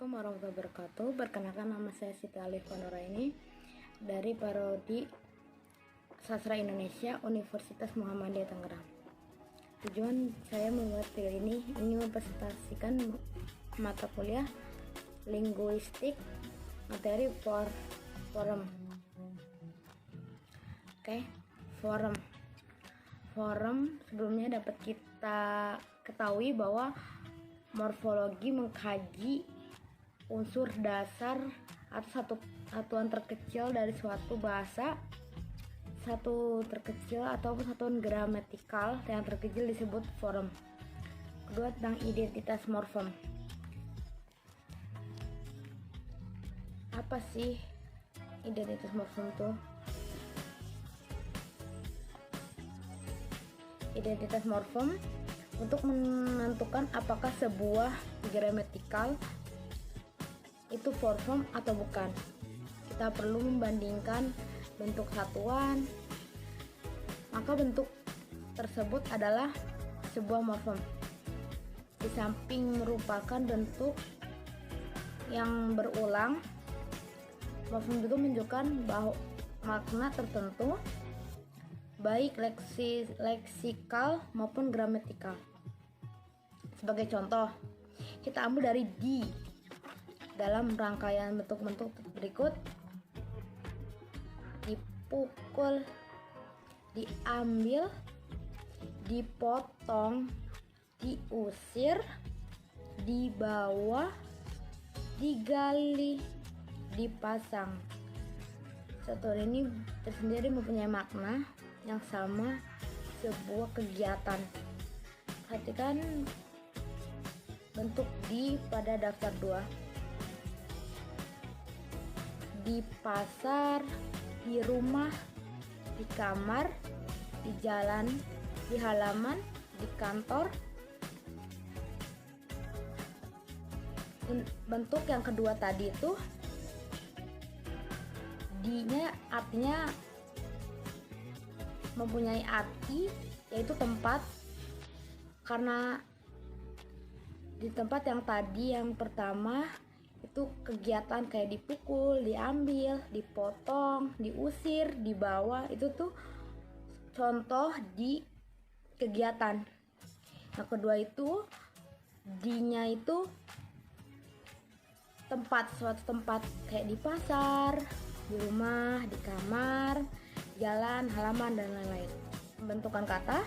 Assalamualaikum warahmatullahi wabarakatuh. Perkenalkan, nama saya Siti Alif Nuraini dari Prodi Sastra Indonesia Universitas Muhammadiyah Tangerang. Tujuan saya membuat video ini ingin mempresentasikan mata kuliah linguistik materi forum. Forum sebelumnya dapat kita ketahui bahwa morfologi mengkaji unsur dasar atau satuan terkecil dari suatu bahasa, satu terkecil ataupun satuan gramatikal yang terkecil disebut forum. Kedua, tentang identitas morfem. Apa sih identitas morfem itu? Identitas morfem untuk menentukan apakah sebuah gramatikal itu morfem atau bukan. Kita perlu membandingkan bentuk satuan, maka bentuk tersebut adalah sebuah morfem. Di samping merupakan bentuk yang berulang, morfem juga menunjukkan bahwa makna tertentu baik leksikal maupun gramatikal. Sebagai contoh, kita ambil dari di dalam rangkaian bentuk-bentuk berikut: dipukul, diambil, dipotong, diusir, dibawa, digali, dipasang. Satuan ini tersendiri mempunyai makna yang sama, sebuah kegiatan. Perhatikan bentuk di pada daftar 2. Di pasar, di rumah, di kamar, di jalan, di halaman, di kantor. Bentuk yang kedua tadi itu di-nya artinya mempunyai arti, yaitu tempat, karena di tempat yang tadi yang pertama itu kegiatan kayak dipukul, diambil, dipotong, diusir, dibawa, itu tuh contoh di kegiatan. Yang kedua itu di-nya itu tempat, suatu tempat kayak di pasar, di rumah, di kamar, jalan, halaman, dan lain-lain. Pembentukan kata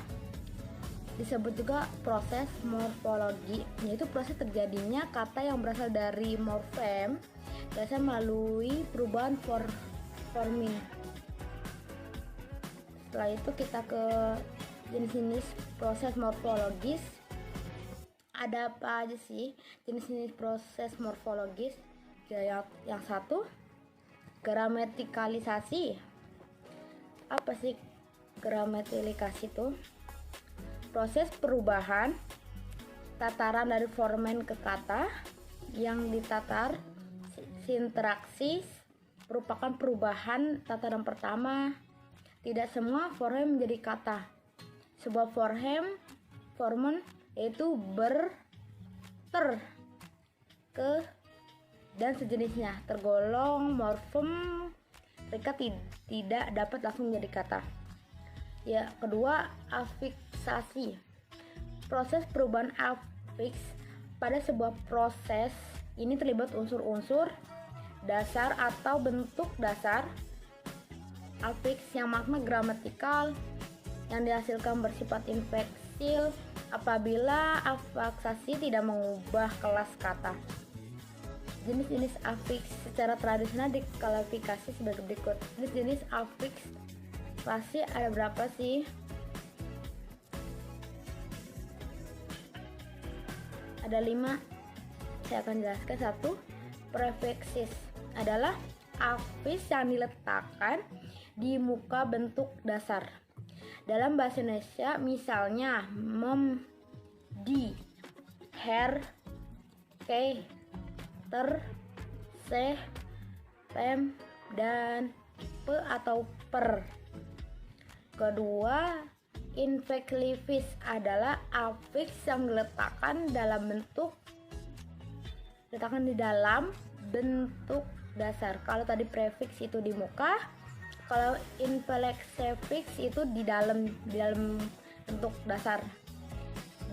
disebut juga proses morfologi, yaitu proses terjadinya kata yang berasal dari morfem biasanya melalui perubahan forming. Setelah itu kita ke jenis-jenis proses morfologis. Ada apa aja sih jenis-jenis proses morfologis? Yang satu, gramatikalisasi. Apa sih gramatikalisasi itu? Proses perubahan tataran dari formen ke kata yang ditatar sintraksis merupakan perubahan tataran pertama. Tidak semua formen menjadi kata. Sebuah formen yaitu ber, ter, ke, dan sejenisnya tergolong morfem. Mereka tidak dapat langsung menjadi kata. Ya, kedua, afiksasi. Proses perubahan afiks pada sebuah proses ini terlibat unsur-unsur dasar atau bentuk dasar afiks yang makna gramatikal yang dihasilkan bersifat infeksil apabila afiksasi tidak mengubah kelas kata. Jenis-jenis afiks secara tradisional diklasifikasi sebagai berikut. Jenis-jenis afiks pasti ada berapa sih? Ada 5. Saya akan jelaskan. 1. Prefeksis adalah afiks yang diletakkan di muka bentuk dasar. Dalam bahasa Indonesia misalnya mem, di, her, ke, ter, se, tem, dan pe atau per. Kedua, infeklivis adalah afiks yang diletakkan dalam bentuk letakkan di dalam bentuk dasar. Kalau tadi prefiks itu di muka, kalau infleksi fix itu di dalam bentuk dasar.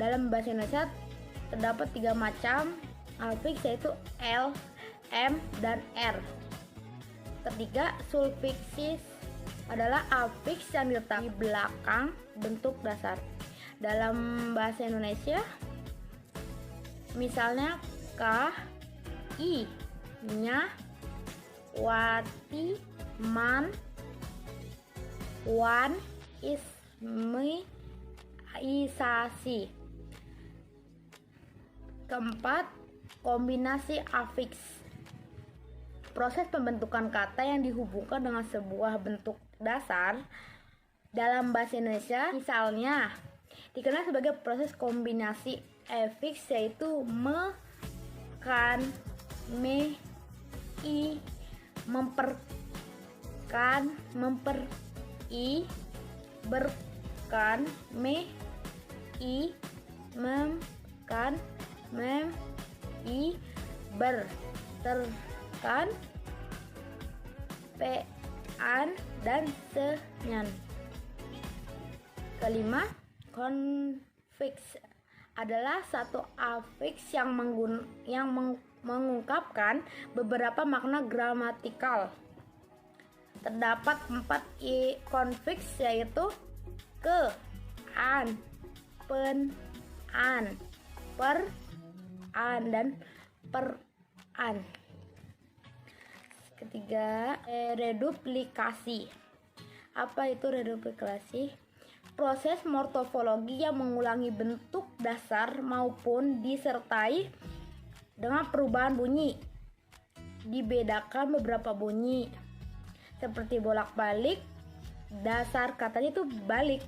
Dalam bahasa Indonesia terdapat 3 macam afiks, yaitu L, M, dan R. Ketiga, sulfiksis adalah afiks yang diletak di belakang bentuk dasar. Dalam bahasa Indonesia, misalnya K, I, nya, wati, man, wan, ismi, isasi. Keempat, kombinasi afiks. Proses pembentukan kata yang dihubungkan dengan sebuah bentuk dasar dalam bahasa Indonesia, misalnya, dikenal sebagai proses kombinasi afiks, yaitu me, kan, me, i, memper, kan, memper, i, berkan, me, i, mem, kan, mem, i, ber, ter, kan, pe, an, dan senyan. Kelima, konfiks adalah satu afiks yang mengungkapkan beberapa makna gramatikal. Terdapat 4 konfiks, yaitu ke, an, pen, an, per, an, dan per, an. Ketiga, reduplikasi. Apa itu reduplikasi? Proses morfologi yang mengulangi bentuk dasar maupun disertai dengan perubahan bunyi. Dibedakan beberapa bunyi, seperti bolak-balik, dasar katanya itu balik.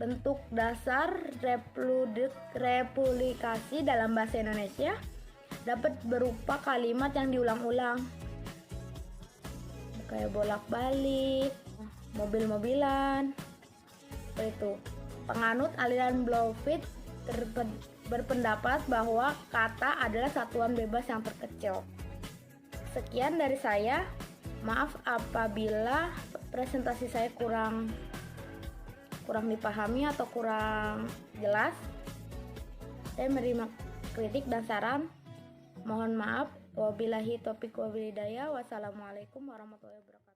Bentuk dasar replikasi dalam bahasa Indonesia dapat berupa kalimat yang diulang-ulang, kayak bolak-balik, mobil-mobilan. Seperti itu. Penganut aliran Bloomfield berpendapat bahwa kata adalah satuan bebas yang terkecil. Sekian dari saya. Maaf apabila presentasi saya kurang dipahami atau kurang jelas. Saya menerima kritik dan saran. Mohon maaf. Wabillahi taufiq wal hidayah. Wassalamualaikum warahmatullahi wabarakatuh.